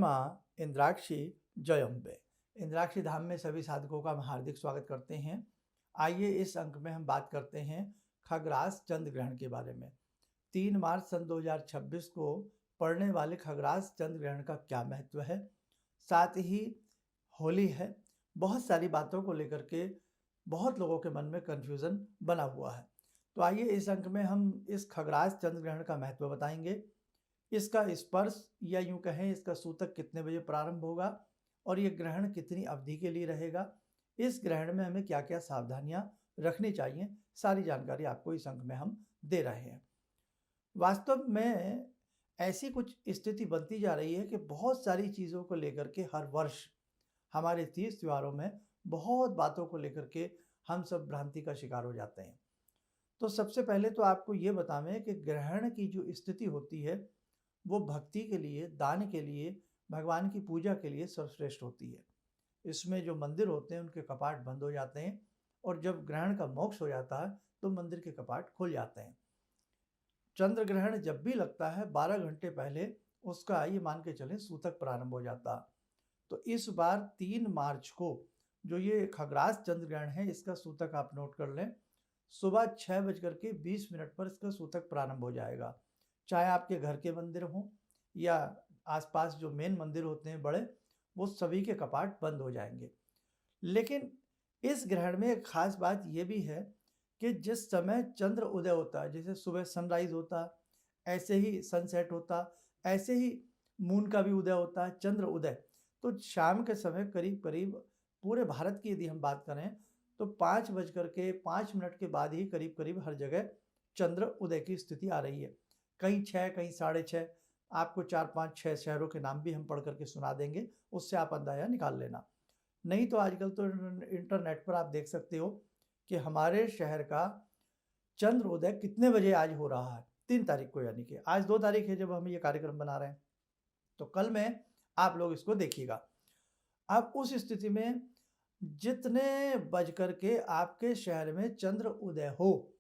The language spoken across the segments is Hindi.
माँ इंद्राक्षी जय अम्बे। इंद्राक्षी धाम में सभी साधकों का हम हार्दिक स्वागत करते हैं। आइए इस अंक में हम बात करते हैं खग्रास चंद्र ग्रहण के बारे में। 3 मार्च सन 2026 को पड़ने वाले खग्रास चंद्र ग्रहण का क्या महत्व है, साथ ही होली है। बहुत सारी बातों को लेकर के बहुत लोगों के मन में कन्फ्यूज़न बना हुआ है। तो आइए इस अंक में हम इस खग्रास चंद्र ग्रहण का महत्व बताएंगे। इसका स्पर्श या यूं कहें इसका सूतक कितने बजे प्रारंभ होगा और ये ग्रहण कितनी अवधि के लिए रहेगा, इस ग्रहण में हमें क्या क्या सावधानियां रखनी चाहिए, सारी जानकारी आपको इस अंक में हम दे रहे हैं। वास्तव में ऐसी कुछ स्थिति बनती जा रही है कि बहुत सारी चीज़ों को लेकर के हर वर्ष हमारे तीज त्योहारों में बहुत बातों को लेकर के हम सब भ्रांति का शिकार हो जाते हैं। तो सबसे पहले तो आपको ये बतावें कि ग्रहण की जो स्थिति होती है वो भक्ति के लिए, दान के लिए, भगवान की पूजा के लिए सर्वश्रेष्ठ होती है। इसमें जो मंदिर होते हैं उनके कपाट बंद हो जाते हैं और जब ग्रहण का मोक्ष हो जाता है तो मंदिर के कपाट खुल जाते हैं। चंद्र ग्रहण जब भी लगता है 12 घंटे पहले उसका ये मान के चलें सूतक प्रारंभ हो जाता। तो इस बार 3 मार्च को जो ये खग्रास चंद्र ग्रहण है इसका सूतक आप नोट कर लें। सुबह 6:20 पर इसका सूतक प्रारंभ हो जाएगा। चाहे आपके घर के मंदिर हों या आसपास जो मेन मंदिर होते हैं बड़े, वो सभी के कपाट बंद हो जाएंगे। लेकिन इस ग्रहण में एक खास बात ये भी है कि जिस समय चंद्र उदय होता है, जैसे सुबह सनराइज होता, ऐसे ही सनसेट होता, ऐसे ही मून का भी उदय होता है, चंद्र उदय। तो शाम के समय करीब करीब पूरे भारत की यदि हम बात करें तो 5:05 के बाद ही करीब करीब हर जगह चंद्र उदय की स्थिति आ रही है। कहीं 6, कहीं 6:30। आपको 4, 5, 6 शहरों के नाम भी हम पढ़ करके सुना देंगे, उससे आप अंदाजा निकाल लेना। नहीं तो आजकल तो इंटरनेट पर आप देख सकते हो कि हमारे शहर का चंद्र उदय कितने बजे आज हो रहा है। 3 तारीख को, यानी कि आज 2 तारीख है जब हम ये कार्यक्रम बना रहे हैं, तो कल में आप लोग इसको देखिएगा। अब उस स्थिति में जितने बज करके आपके शहर में चंद्र उदय हो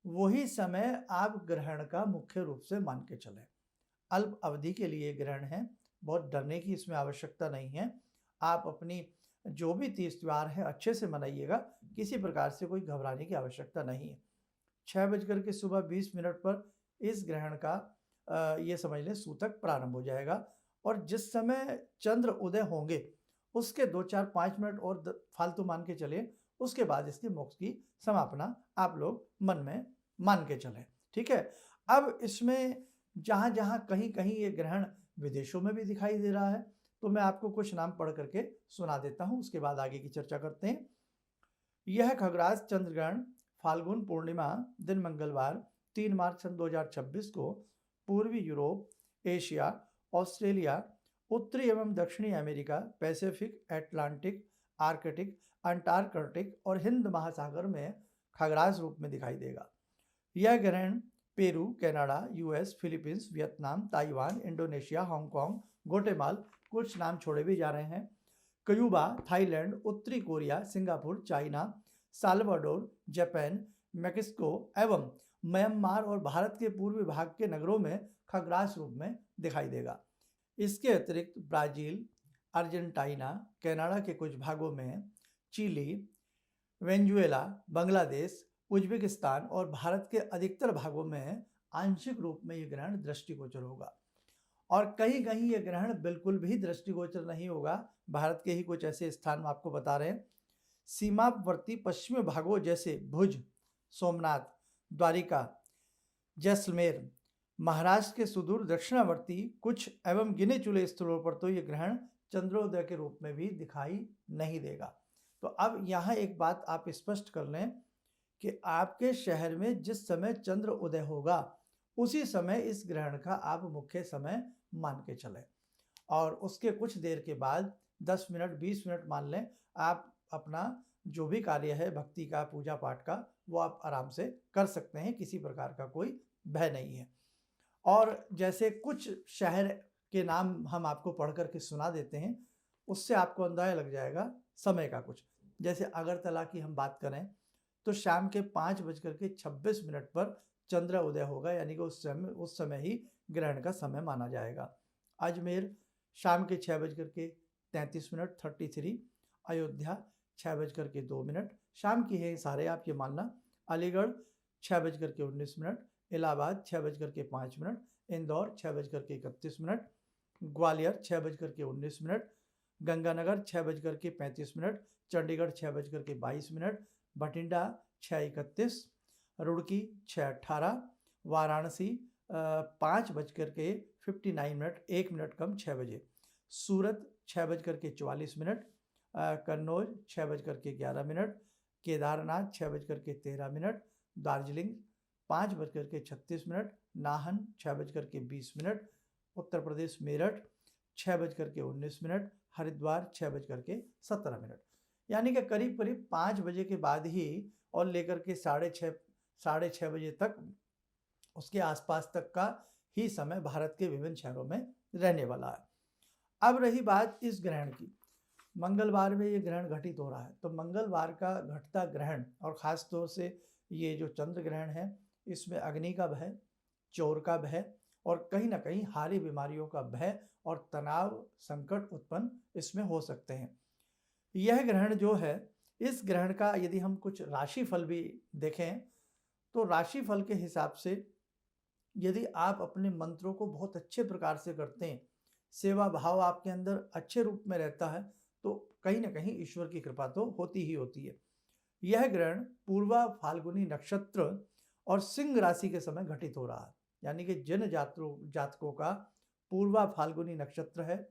वही समय आप ग्रहण का मुख्य रूप से मान के चलें। अल्प अवधि के लिए ग्रहण है, बहुत डरने की इसमें आवश्यकता नहीं है। आप अपनी जो भी तीज त्योहार है अच्छे से मनाइएगा, किसी प्रकार से कोई घबराने की आवश्यकता नहीं है। 6:20 पर इस ग्रहण का ये समझ लें सूतक प्रारंभ हो जाएगा और जिस समय चंद्र उदय होंगे उसके 2, 4, 5 मिनट और फालतू मान के चले, उसके बाद इसके मोक्ष की समापना आप लोग मन में मान के चलें। ठीक है। अब इसमें जहाँ जहाँ कहीं कहीं ये ग्रहण विदेशों में भी दिखाई दे रहा है, तो मैं आपको कुछ नाम पढ़ करके सुना देता हूँ, उसके बाद आगे की चर्चा करते हैं। यह खग्रास चंद्र ग्रहण फाल्गुन पूर्णिमा दिन मंगलवार 3 मार्च सन 2026 को पूर्वी यूरोप, एशिया, ऑस्ट्रेलिया, उत्तरी एवं दक्षिणी America, Pacific, Atlantic, Arctic, Antarctic और हिंद महासागर में खग्रास रूप में दिखाई देगा। यह ग्रहण Peru, Canada, US, Philippines, Vietnam, Taiwan, Indonesia, Hong Kong, Guatemala, कुछ नाम छोड़े भी जा रहे हैं, क्यूबा, थाईलैंड, उत्तरी Korea, Singapore, China, Salvador, Japan, Mexico एवं म्यांमार और भारत के पूर्वी भाग के नगरों में खग्रास रूप में दिखाई देगा। इसके अतिरिक्त ब्राजील, अर्जेंटीना, कनाडा के कुछ भागों में, चिली, वेनेजुएला, बांग्लादेश, उज्बेकिस्तान और भारत के अधिकतर भागों में आंशिक रूप में यह ग्रहण दृष्टिगोचर होगा और कहीं कहीं यह ग्रहण बिल्कुल भी दृष्टिगोचर नहीं होगा। भारत के ही कुछ ऐसे स्थान हम आपको बता रहे हैं। सीमावर्ती पश्चिमी भागों जैसे भुज, सोमनाथ, द्वारिका, जैसलमेर, महाराष्ट्र के सुदूर दक्षिणावर्ती कुछ एवं गिने चुने स्थलों पर तो यह ग्रहण चंद्रोदय के रूप में भी दिखाई नहीं देगा। तो अब यहाँ एक बात आप स्पष्ट कर लें कि आपके शहर में जिस समय चंद्र उदय होगा उसी समय इस ग्रहण का आप मुख्य समय मान के चलें और उसके कुछ देर के बाद 10 मिनट 20 मिनट मान लें, आप अपना जो भी कार्य है भक्ति का, पूजा पाठ का, वो आप आराम से कर सकते हैं। किसी प्रकार का कोई भय नहीं है। और जैसे कुछ शहर के नाम हम आपको पढ़ करके सुना देते हैं, उससे आपको अंदाजा लग जाएगा समय का कुछ। जैसे अगरतला की हम बात करें तो शाम के 5:26 पर चंद्र उदय होगा, यानी कि उस समय ही ग्रहण का समय माना जाएगा। अजमेर शाम के 6:33 33, अयोध्या 6:02, शाम की है सारे आप ये मानना। अलीगढ़ 6:19, इलाहाबाद 6:05, इंदौर 6:31, ग्वालियर 6:19, गंगानगर 6:35, चंडीगढ़ 6:22, बठिंडा 6:31, रुड़की 6:18, वाराणसी 5:59, 1 मिनट कम 6 बजे, सूरत 6:44, कन्नौज 6:11, केदारनाथ 6:13, दार्जिलिंग 5:36, नाहन 6:20, उत्तर प्रदेश मेरठ 6:19, हरिद्वार 6:17। यानी कि करीब करीब 5 बजे के बाद ही और लेकर के 6:30 बजे तक, उसके आसपास तक का ही समय भारत के विभिन्न शहरों में रहने वाला है। अब रही बात इस ग्रहण की, मंगलवार में ये ग्रहण घटित हो रहा है, तो मंगलवार का घटता ग्रहण और ख़ास तौर से ये जो चंद्र ग्रहण है, इसमें अग्नि का भय, चोर का भय और कहीं ना कहीं हारी बीमारियों का भय और तनाव संकट उत्पन्न इसमें हो सकते हैं। यह ग्रहण जो है, इस ग्रहण का यदि हम कुछ राशिफल भी देखें तो राशिफल के हिसाब से यदि आप अपने मंत्रों को बहुत अच्छे प्रकार से करते हैं, सेवा भाव आपके अंदर अच्छे रूप में रहता है, तो कहीं ना कहीं ईश्वर की कृपा तो होती ही होती है। यह ग्रहण पूर्वा फाल्गुनी नक्षत्र और सिंह राशि के समय घटित हो रहा है, यानी कि जिन जातकों का पूर्वा फाल्गुनी नक्षत्र है,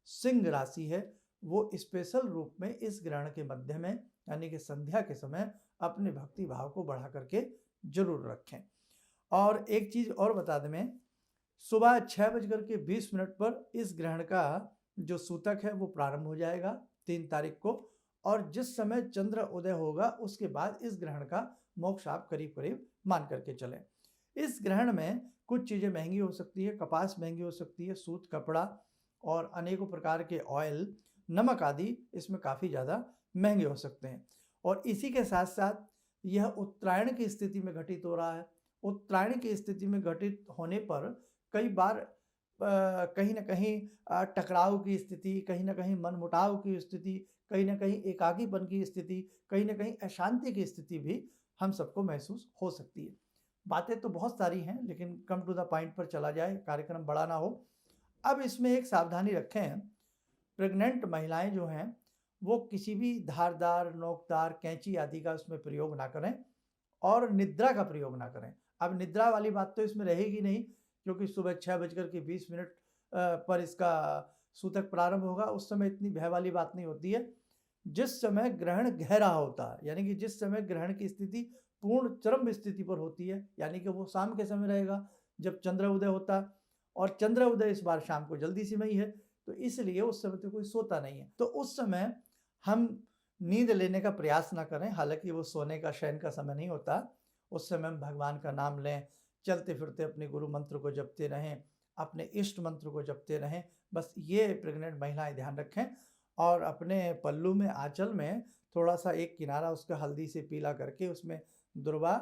सिंह राशि है, वो स्पेशल रूप में इस ग्रहण के मध्य में यानी कि संध्या के समय अपने भक्ति भाव को बढ़ा करके जरूर रखें। और एक चीज़ और बता दें, मैं सुबह 6:20 पर इस ग्रहण का जो सूतक है वो प्रारंभ हो जाएगा 3 तारीख को, और जिस समय चंद्र उदय होगा उसके बाद इस ग्रहण का मोक्ष आप करीब करीब मान करके चलें। इस ग्रहण में कुछ चीज़ें महंगी हो सकती है, कपास महंगी हो सकती है, सूत कपड़ा और अनेकों प्रकार के ऑयल, नमक आदि इसमें काफ़ी ज़्यादा महंगे हो सकते हैं। और इसी के साथ साथ यह उत्तरायण की स्थिति में घटित हो रहा है। उत्तरायण की स्थिति में घटित होने पर कई बार कहीं ना कहीं टकराव की स्थिति, कहीं ना कहीं मनमुटाव की स्थिति, कहीं ना कहीं एकाकीपन की स्थिति, कहीं ना कहीं अशांति की स्थिति भी हम सबको महसूस हो सकती है। बातें तो बहुत सारी हैं, लेकिन कम टू द पॉइंट पर चला जाए, कार्यक्रम बड़ा ना हो। अब इसमें एक सावधानी रखें, प्रेग्नेंट महिलाएं जो हैं वो किसी भी धारदार, नोकदार, कैंची आदि का उसमें प्रयोग ना करें और निद्रा का प्रयोग ना करें। अब निद्रा वाली बात तो इसमें रहेगी नहीं, क्योंकि सुबह 6:20 पर इसका सूतक प्रारंभ होगा। उस समय इतनी भय वाली बात नहीं होती है। जिस समय ग्रहण गहरा होता है, यानी कि जिस समय ग्रहण की स्थिति पूर्ण चरम स्थिति पर होती है, यानी कि वो शाम के समय रहेगा जब चंद्र उदय होता है, और चंद्र उदय इस बार शाम को जल्दी से में ही है, तो इसलिए उस समय तो कोई सोता नहीं है। तो उस समय हम नींद लेने का प्रयास ना करें, हालांकि वो सोने का, शयन का समय नहीं होता। उस समय हम भगवान का नाम लें, चलते फिरते अपने गुरु मंत्र को जपते रहें, अपने इष्ट मंत्र को जपते रहें। बस ये प्रेग्नेंट महिलाएं ध्यान रखें, और अपने पल्लू में, आंचल में थोड़ा सा एक किनारा उसका हल्दी से पीला करके उसमें दुर्वा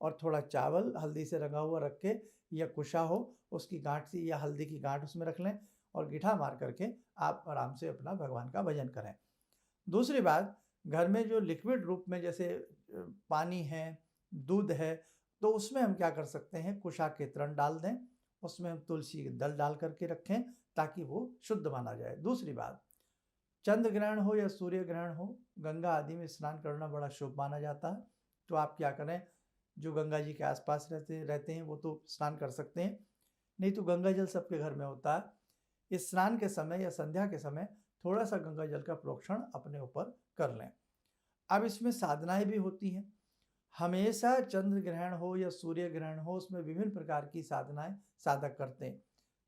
और थोड़ा चावल हल्दी से रंगा हुआ रख के, या कुशा हो उसकी गांठ सी या हल्दी की गांठ उसमें रख लें और गिठा मार करके आप आराम से अपना भगवान का भजन करें। दूसरी बात, घर में जो लिक्विड रूप में जैसे पानी है, दूध है, तो उसमें हम क्या कर सकते हैं, कुशा के तृण डाल दें, उसमें हम तुलसी के दल डाल करके रखें ताकि वो शुद्ध माना जाए। दूसरी बात, चंद्र ग्रहण हो या सूर्य ग्रहण हो, गंगा आदि में स्नान करना बड़ा शुभ माना जाता है। तो आप क्या करें, जो गंगा जी के आसपास रहते हैं वो तो स्नान कर सकते हैं, नहीं तो गंगा जल सबके घर में होता है। इस स्नान के समय या संध्या के समय थोड़ा सा गंगा जल का प्रोक्षण अपने ऊपर कर लें। अब इसमें साधनाएं भी होती हैं। हमेशा चंद्र ग्रहण हो या सूर्य ग्रहण हो, उसमें विभिन्न प्रकार की साधनाएं साधक करते हैं।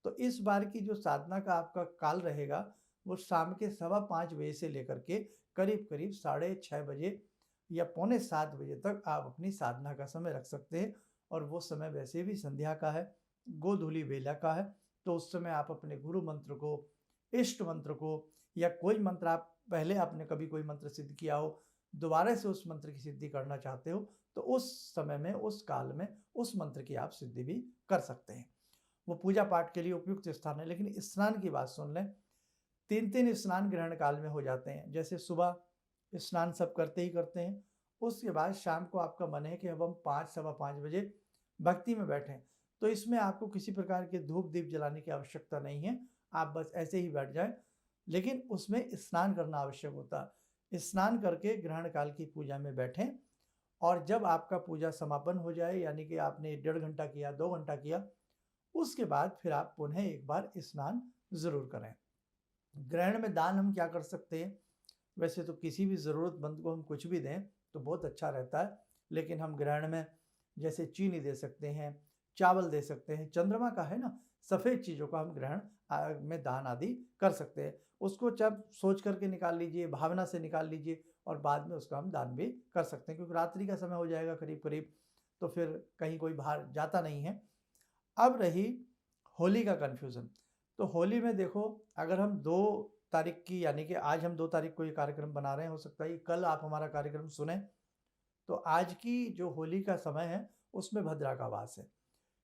तो इस बार की जो साधना का आपका काल रहेगा वो शाम के 5:15 बजे से लेकर के करीब करीब 6:30 बजे या 6:45 बजे तक आप अपनी साधना का समय रख सकते हैं। और वो समय वैसे भी संध्या का है, गोधूली बेला का है, तो उस समय आप अपने गुरु मंत्र को, इष्ट मंत्र को, या कोई मंत्र आप पहले आपने कभी कोई मंत्र सिद्ध किया हो, दोबारा से उस मंत्र की सिद्धि करना चाहते हो, तो उस समय में, उस काल में उस मंत्र की आप सिद्धि भी कर सकते हैं। वो पूजा पाठ के लिए उपयुक्त स्थान है। लेकिन स्नान की बात सुन लें, 3 स्नान ग्रहण काल में हो जाते हैं। जैसे सुबह स्नान सब करते ही करते हैं, उसके बाद शाम को आपका मन है कि अब हम 5 सवा 5 बजे भक्ति में बैठें, तो इसमें आपको किसी प्रकार के धूप दीप जलाने की आवश्यकता नहीं है, आप बस ऐसे ही बैठ जाएं। लेकिन उसमें स्नान करना आवश्यक होता है। स्नान करके ग्रहण काल की पूजा में बैठें, और जब आपका पूजा समापन हो जाए, यानी कि आपने 1.5 घंटा किया, 2 घंटा किया, उसके बाद फिर आप पुनः एक बार स्नान जरूर करें। ग्रहण में दान हम क्या कर सकते हैं? वैसे तो किसी भी ज़रूरतमंद को हम कुछ भी दें तो बहुत अच्छा रहता है, लेकिन हम ग्रहण में जैसे चीनी दे सकते हैं, चावल दे सकते हैं, चंद्रमा का है ना, सफ़ेद चीज़ों का हम ग्रहण में दान आदि कर सकते हैं। उसको जब सोच करके निकाल लीजिए, भावना से निकाल लीजिए, और बाद में उसका हम दान भी कर सकते हैं, क्योंकि रात्रि का समय हो जाएगा करीब करीब, तो फिर कहीं कोई बाहर जाता नहीं है। अब रही होली का कन्फ्यूज़न। तो होली में देखो, अगर हम 2 तारीख की, यानी कि आज हम 2 तारीख को ये कार्यक्रम बना रहे हैं, हो सकता है कल आप हमारा कार्यक्रम सुने, तो आज की जो होली का समय है उसमें भद्रा का वास है।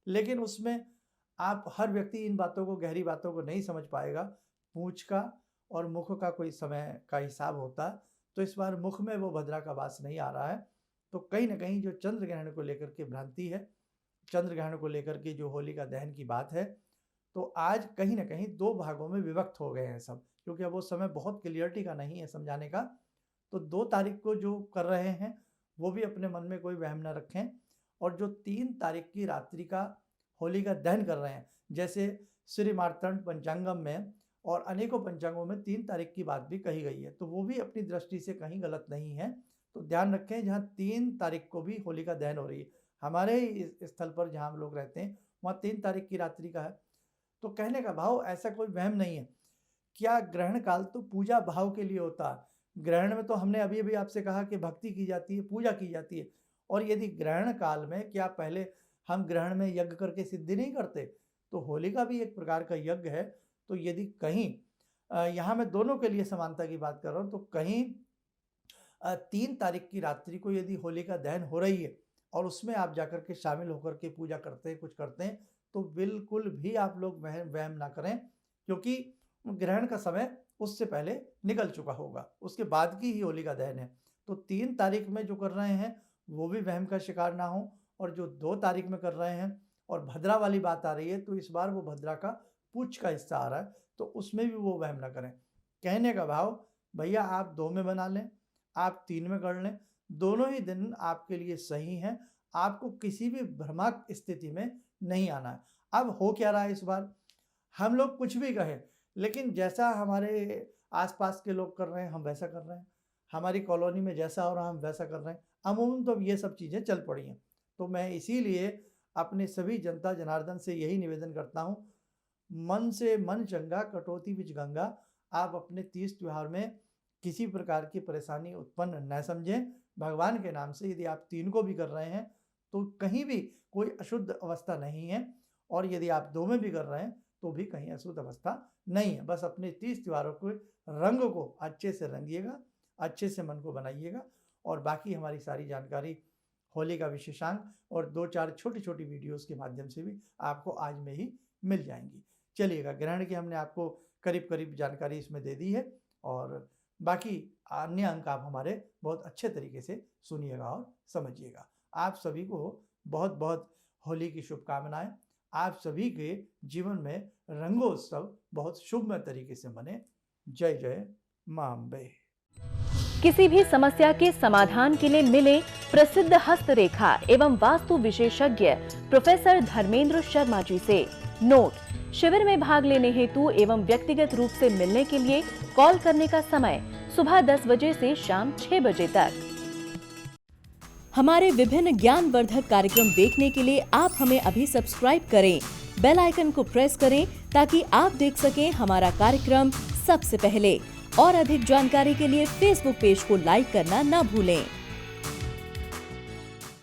लेकिन उसमें आप हर व्यक्ति इन बातों को, गहरी बातों को नहीं समझ पाएगा। पूंछ का और मुख का कोई समय का हिसाब होता है, तो इस बार मुख में वो भद्रा का वास नहीं आ रहा है। तो कहीं ना कहीं जो चंद्र ग्रहण को लेकर के भ्रांति है, चंद्र ग्रहण को लेकर के जो होली का दहन की बात है, तो आज कहीं ना कहीं 2 भागों में विभक्त हो गए हैं सब, क्योंकि अब वो समय बहुत क्लियरिटी का नहीं है समझाने का। तो 2 तारीख को जो कर रहे हैं वो भी अपने मन में कोई वहम न रखें, और जो 3 तारीख की रात्रि का होली का दहन कर रहे हैं, जैसे श्री मार्तंड पंचांगम में और अनेकों पंचांगों में 3 तारीख की बात भी कही गई है, तो वो भी अपनी दृष्टि से कहीं गलत नहीं है। तो ध्यान रखें, जहाँ 3 तारीख को भी होली का दहन हो रही है, हमारे इस स्थल पर जहाँ हम लोग रहते हैं वहाँ 3 तारीख की रात्रि का है। तो कहने का भाव, ऐसा कोई वहम नहीं है। क्या ग्रहण काल तो पूजा भाव के लिए होता है। ग्रहण में तो हमने अभी अभी आपसे कहा कि भक्ति की जाती है, पूजा की जाती है, और यदि ग्रहण काल में, क्या पहले हम ग्रहण में यज्ञ करके सिद्धि नहीं करते? तो होली का भी एक प्रकार का यज्ञ है। तो यदि कहीं यहाँ मैं दोनों के लिए समानता की बात कर रहा हूँ, तो कहीं 3 तारीख की रात्रि को यदि होली का दहन हो रही है और उसमें आप जाकर के शामिल होकर के पूजा करते हैं, कुछ करते हैं, तो बिल्कुल भी आप लोग वहम ना करें, क्योंकि ग्रहण का समय उससे पहले निकल चुका होगा, उसके बाद की ही होली का दहन है। तो 3 तारीख में जो कर रहे हैं वो भी वहम का शिकार ना हो, और जो 2 तारीख में कर रहे हैं और भद्रा वाली बात आ रही है, तो इस बार वो भद्रा का पूछ का हिस्सा आ रहा है, तो उसमें भी वो वहम ना करें। कहने का भाव, भैया आप 2 में बना लें, आप 3 में कर लें, दोनों ही दिन आपके लिए सही हैं। आपको किसी भी भ्रमाक स्थिति में नहीं आना है। अब हो क्या रहा है इस बार, हम लोग कुछ भी कहें, लेकिन जैसा हमारे आसपास के लोग कर रहे हैं हम वैसा कर रहे हैं, हमारी कॉलोनी में जैसा हो रहा है हम वैसा कर रहे हैं। अमूमन तो ये सब चीज़ें चल पड़ी हैं। तो मैं इसीलिए अपने सभी जनता जनार्दन से यही निवेदन करता हूँ, मन से मन चंगा कटौती बिच गंगा। आप अपने तीज त्यौहार में किसी प्रकार की परेशानी उत्पन्न न समझें। भगवान के नाम से यदि आप 3 को भी कर रहे हैं तो कहीं भी कोई अशुद्ध अवस्था नहीं है, और यदि आप 2 में भी कर रहे हैं तो भी कहीं अशुद्ध अवस्था नहीं है। बस अपने तीज त्योहारों के रंग को अच्छे से रंगिएगा, अच्छे से मन को बनाइएगा, और बाकी हमारी सारी जानकारी, होली का विशेषांक और 2-4 छोटी-छोटी वीडियोस के माध्यम से भी आपको आज में ही मिल जाएंगी। चलिएगा, ग्रहण की हमने आपको करीब-करीब जानकारी इसमें दे दी है, और बाकी अन्य अंक आप हमारे बहुत अच्छे तरीके से सुनिएगा और समझिएगा। आप सभी को बहुत-बहुत होली की शुभकामनाएं। आप सभी के जीवन में रंगोत्सव बहुत शुभमय तरीके से बने। जय जय मां अम्बे। किसी भी समस्या के समाधान के लिए मिले प्रसिद्ध हस्तरेखा एवं वास्तु विशेषज्ञ प्रोफेसर धर्मेंद्र शर्मा जी से। नोट: शिविर में भाग लेने हेतु एवं व्यक्तिगत रूप से मिलने के लिए कॉल करने का समय सुबह 10 बजे से शाम 6 बजे तक। हमारे विभिन्न ज्ञानवर्धक कार्यक्रम देखने के लिए आप हमें अभी सब्सक्राइब करें, बेल आइकन को प्रेस करें ताकि आप देख सकें हमारा कार्यक्रम सबसे पहले। और अधिक जानकारी के लिए फेसबुक पेज को लाइक करना न भूलें।